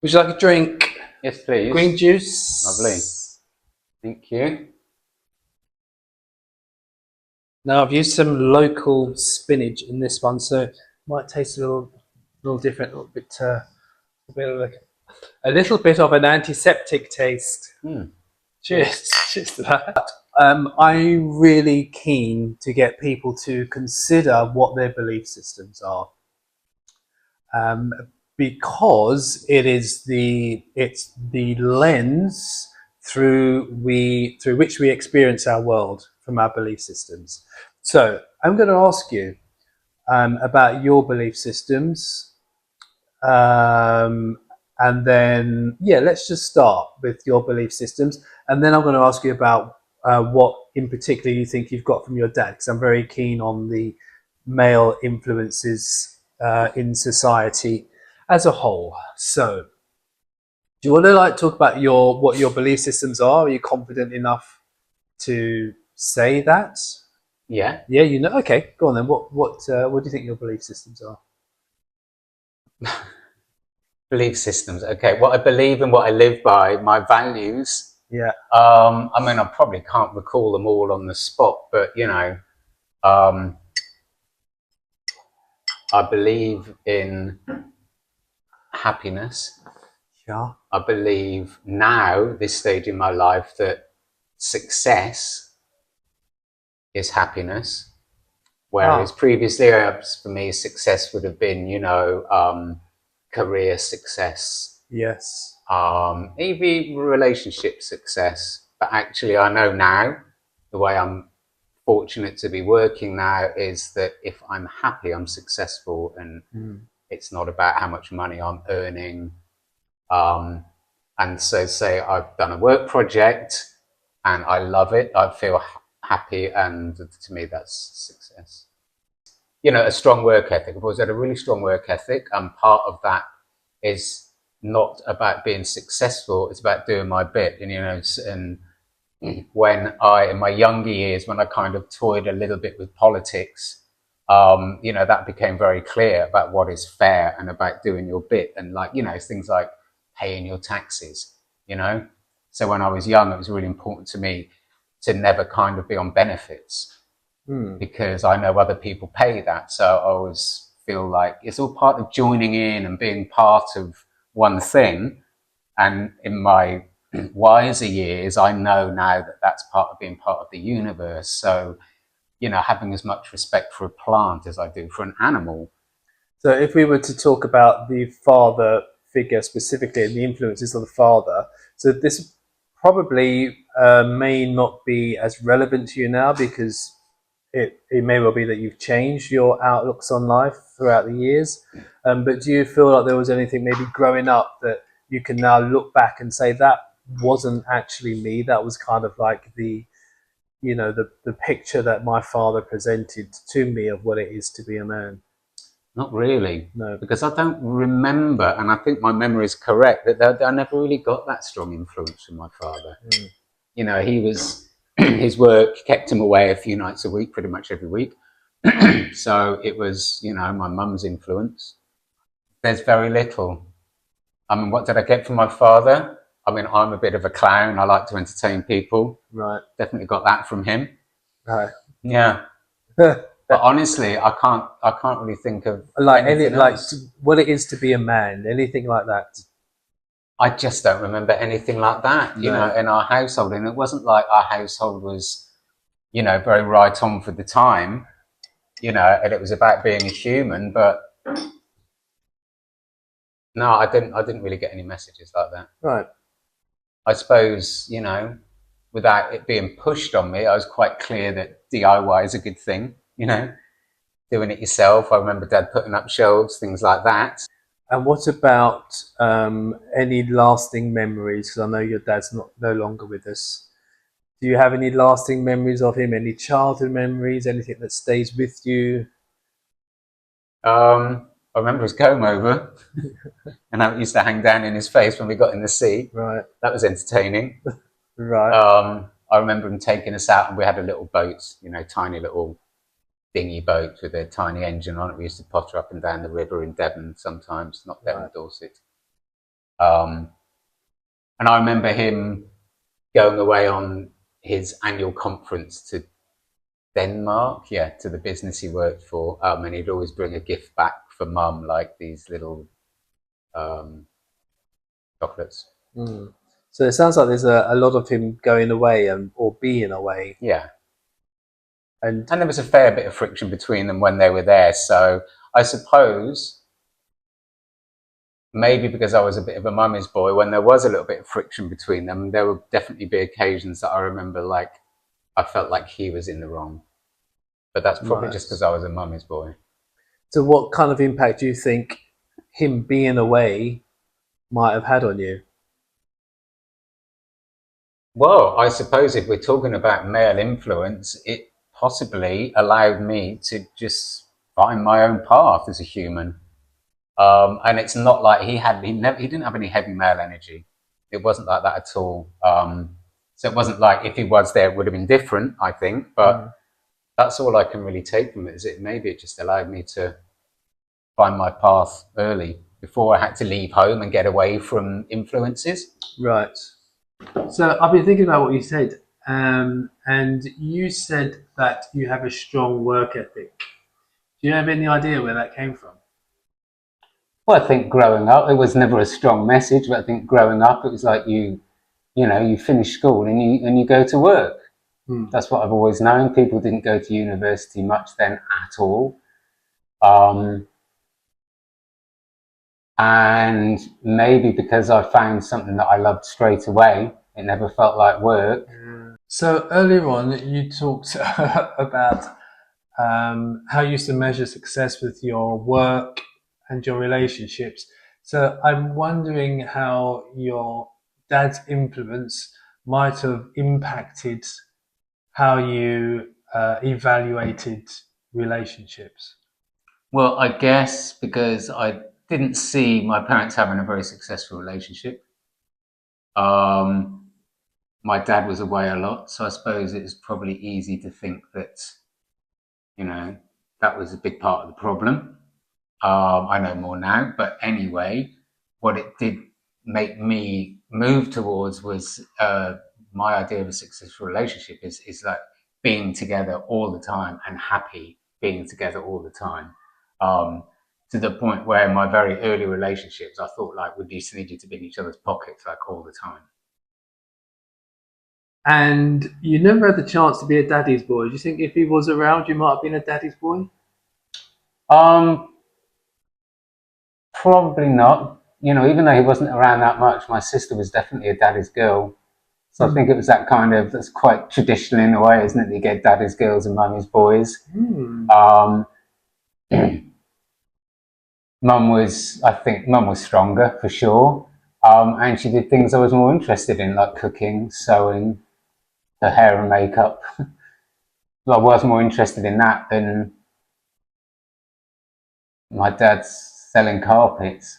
Would you like a drink? Yes, please. Green juice. Lovely. Thank you. Now I've used some local spinach in this one, so it might taste a little different, a little bit of an antiseptic taste. Cheers. Cheers to that. I'm really keen to get people to consider what their belief systems are, because it's the lens through which we experience our world from our belief systems. So I'm going to ask you about your belief systems, and then let's just start with your belief systems, and then I'm going to ask you about what in particular you think you've got from your dad, because I'm very keen on the male influences in society as a whole. So do you want to talk about what your belief systems are? Are you confident enough to say that? Yeah. Yeah, okay, go on then. What do you think your belief systems are? Belief systems. Okay, what I believe and what I live by, my values. Yeah. I mean, I probably can't recall them all on the spot, but I believe in happiness. Yeah. I believe now, this stage in my life, that success is happiness. Whereas previously, for me, success would have been, career success. Yes. Maybe relationship success. But actually, I know now, the way I'm fortunate to be working now is that if I'm happy, I'm successful, and it's not about how much money I'm earning. And so say I've done a work project and I love it, I feel happy, and to me that's success. A strong work ethic. I've always had a really strong work ethic, and part of that is not about being successful, it's about doing my bit. And when in my younger years, when I kind of toyed a little bit with politics, that became very clear about what is fair and about doing your bit, and things like paying your taxes. So when I was young, it was really important to me to never kind of be on benefits, because I know other people pay that. So I always feel like it's all part of joining in and being part of one thing. And in my wiser years, I know now that that's part of being part of the universe. So, having as much respect for a plant as I do for an animal. So if we were to talk about the father figure specifically and the influences of the father, so this probably may not be as relevant to you now, because it may well be that you've changed your outlooks on life throughout the years. But do you feel like there was anything maybe growing up that you can now look back and say that wasn't actually me, that was kind of like the picture that my father presented to me of what it is to be a man? Not really. No. Because I don't remember, and I think my memory is correct, that I never really got that strong influence from my father. He was, his work kept him away a few nights a week, pretty much every week. So it was, my mum's influence. There's very little. I mean, what did I get from my father? I mean, I'm a bit of a clown. I like to entertain people. Right. Definitely got that from him. Right. Yeah. But honestly, I can't really think of anything else. What it is to be a man, anything like that. I just don't remember anything like that, in our household. And it wasn't like our household was, very right on for the time, and it was about being a human. But no, I didn't really get any messages like that. Right. I suppose, without it being pushed on me, I was quite clear that DIY is a good thing, doing it yourself. I remember Dad putting up shelves, things like that. And what about any lasting memories? Because I know your dad's no longer with us. Do you have any lasting memories of him? Any childhood memories? Anything that stays with you? I remember his comb over, and how it used to hang down in his face when we got in the sea. Right. That was entertaining. Right. I remember him taking us out, and we had a little boat, tiny little dinghy boat with a tiny engine on it. We used to potter up and down the river in Devon sometimes, not Devon, Dorset. And I remember him going away on his annual conference to Denmark, to the business he worked for, and he'd always bring a gift back for mum, like these little chocolates. So it sounds like there's a lot of him going away or being away. Yeah. And there was a fair bit of friction between them when they were there. So I suppose maybe because I was a bit of a mummy's boy, when there was a little bit of friction between them, there would definitely be occasions that I remember like I felt like he was in the wrong. But that's probably just because I was a mummy's boy. So what kind of impact do you think him being away might have had on you? Well, I suppose if we're talking about male influence, it possibly allowed me to just find my own path as a human. And it's not like he didn't have any heavy male energy. It wasn't like that at all. So it wasn't like if he was there, it would have been different, I think. But that's all I can really take from it. Maybe it just allowed me to find my path early before I had to leave home and get away from influences. Right. So I've been thinking about what you said, and you said that you have a strong work ethic. Do you have any idea where that came from? Well, I think growing up, it was never a strong message, but I think growing up, it was like you finish school and you go to work. That's what I've always known. People didn't go to university much then at all. And maybe because I found something that I loved straight away, it never felt like work. So earlier on, you talked about how you used to measure success with your work and your relationships. So I'm wondering how your dad's influence might have impacted how you evaluated relationships. Well, I guess because I didn't see my parents having a very successful relationship. My dad was away a lot, so I suppose it's probably easy to think that, that was a big part of the problem. I know more now, but anyway, what it did make me move towards was my idea of a successful relationship is like being together all the time and happy being together all the time. To the point where in my very early relationships, I thought like we just needed to be in each other's pockets like all the time. And you never had the chance to be a daddy's boy. Do you think if he was around, you might have been a daddy's boy? Probably not. Even though he wasn't around that much, my sister was definitely a daddy's girl. So I think it was that's quite traditional in a way, isn't it? You get daddy's girls and mummy's boys. I think mum was stronger for sure. And she did things I was more interested in, like cooking, sewing, her hair and makeup. I was more interested in that than my dad's selling carpets.